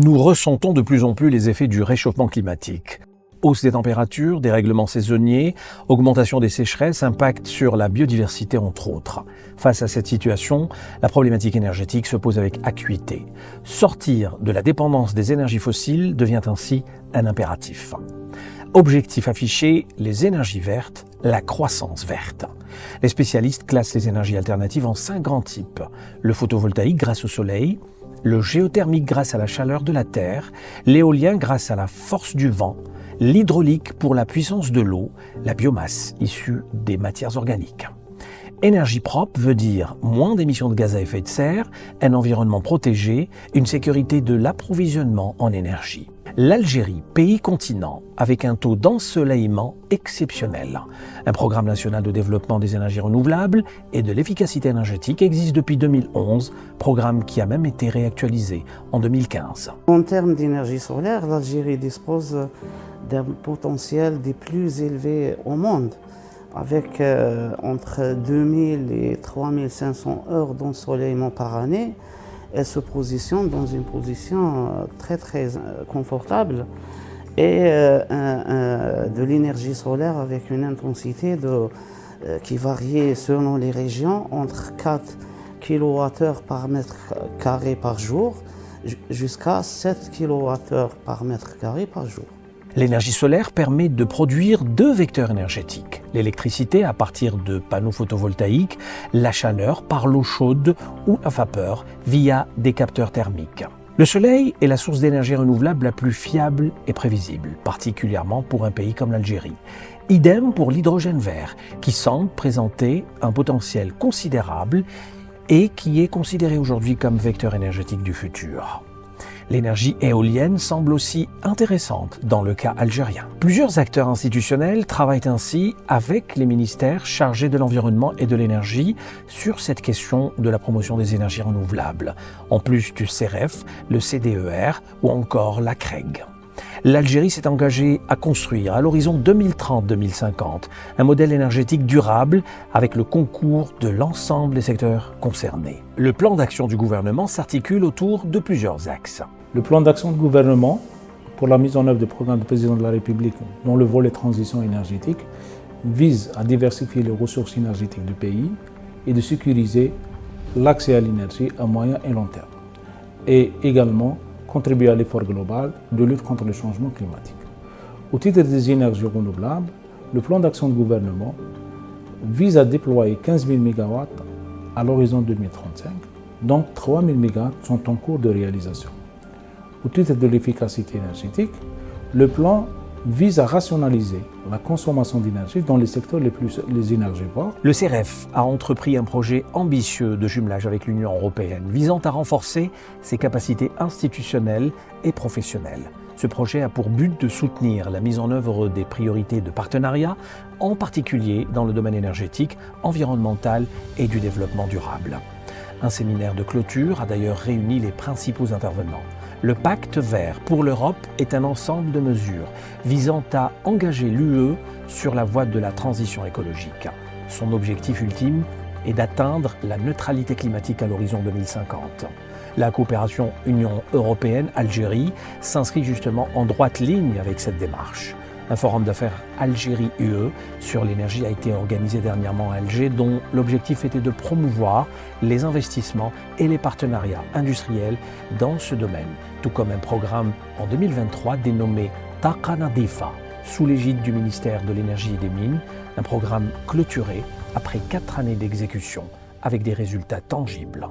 Nous ressentons de plus en plus les effets du réchauffement climatique. Hausse des températures, dérèglements saisonniers, augmentation des sécheresses, impact sur la biodiversité entre autres. Face à cette situation, la problématique énergétique se pose avec acuité. Sortir de la dépendance des énergies fossiles devient ainsi un impératif. Objectif affiché, les énergies vertes, la croissance verte. Les spécialistes classent les énergies alternatives en 5 grands types. Le photovoltaïque grâce au soleil, le géothermique grâce à la chaleur de la terre, l'éolien grâce à la force du vent, l'hydraulique pour la puissance de l'eau, la biomasse issue des matières organiques. Énergie propre veut dire moins d'émissions de gaz à effet de serre, un environnement protégé, une sécurité de l'approvisionnement en énergie. L'Algérie, pays continent, avec un taux d'ensoleillement exceptionnel. Un programme national de développement des énergies renouvelables et de l'efficacité énergétique existe depuis 2011, programme qui a même été réactualisé en 2015. En termes d'énergie solaire, l'Algérie dispose d'un potentiel des plus élevés au monde, avec entre 2000 et 3500 heures d'ensoleillement par année. Elle se positionne dans une position très confortable et de l'énergie solaire avec une intensité qui varie selon les régions entre 4 kWh par mètre carré par jour jusqu'à 7 kWh par mètre carré par jour. L'énergie solaire permet de produire 2 vecteurs énergétiques. L'électricité à partir de panneaux photovoltaïques, la chaleur par l'eau chaude ou la vapeur via des capteurs thermiques. Le soleil est la source d'énergie renouvelable la plus fiable et prévisible, particulièrement pour un pays comme l'Algérie. Idem pour l'hydrogène vert, qui semble présenter un potentiel considérable et qui est considéré aujourd'hui comme vecteur énergétique du futur. L'énergie éolienne semble aussi intéressante dans le cas algérien. Plusieurs acteurs institutionnels travaillent ainsi avec les ministères chargés de l'environnement et de l'énergie sur cette question de la promotion des énergies renouvelables, en plus du CEREF, le CDER ou encore la CREG. L'Algérie s'est engagée à construire à l'horizon 2030-2050 un modèle énergétique durable avec le concours de l'ensemble des secteurs concernés. Le plan d'action du gouvernement s'articule autour de plusieurs axes. Le plan d'action du gouvernement pour la mise en œuvre du programme du président de la République dont le volet transition énergétique vise à diversifier les ressources énergétiques du pays et de sécuriser l'accès à l'énergie à moyen et long terme. Et également contribuer à l'effort global de lutte contre le changement climatique. Au titre des énergies renouvelables, le plan d'action du gouvernement vise à déployer 15 000 MW à l'horizon 2035, dont 3 000 MW sont en cours de réalisation. Au titre de l'efficacité énergétique, le plan vise à rationaliser la consommation d'énergie dans les secteurs les énergivores. Le CEREF a entrepris un projet ambitieux de jumelage avec l'Union européenne visant à renforcer ses capacités institutionnelles et professionnelles. Ce projet a pour but de soutenir la mise en œuvre des priorités de partenariat, en particulier dans le domaine énergétique, environnemental et du développement durable. Un séminaire de clôture a d'ailleurs réuni les principaux intervenants. Le pacte vert pour l'Europe est un ensemble de mesures visant à engager l'UE sur la voie de la transition écologique. Son objectif ultime est d'atteindre la neutralité climatique à l'horizon 2050. La coopération Union européenne-Algérie s'inscrit justement en droite ligne avec cette démarche. Un forum d'affaires Algérie-UE sur l'énergie a été organisé dernièrement à Alger, dont l'objectif était de promouvoir les investissements et les partenariats industriels dans ce domaine, tout comme un programme en 2023 dénommé Taqa Nadifa, sous l'égide du ministère de l'Énergie et des Mines, un programme clôturé après 4 années d'exécution avec des résultats tangibles.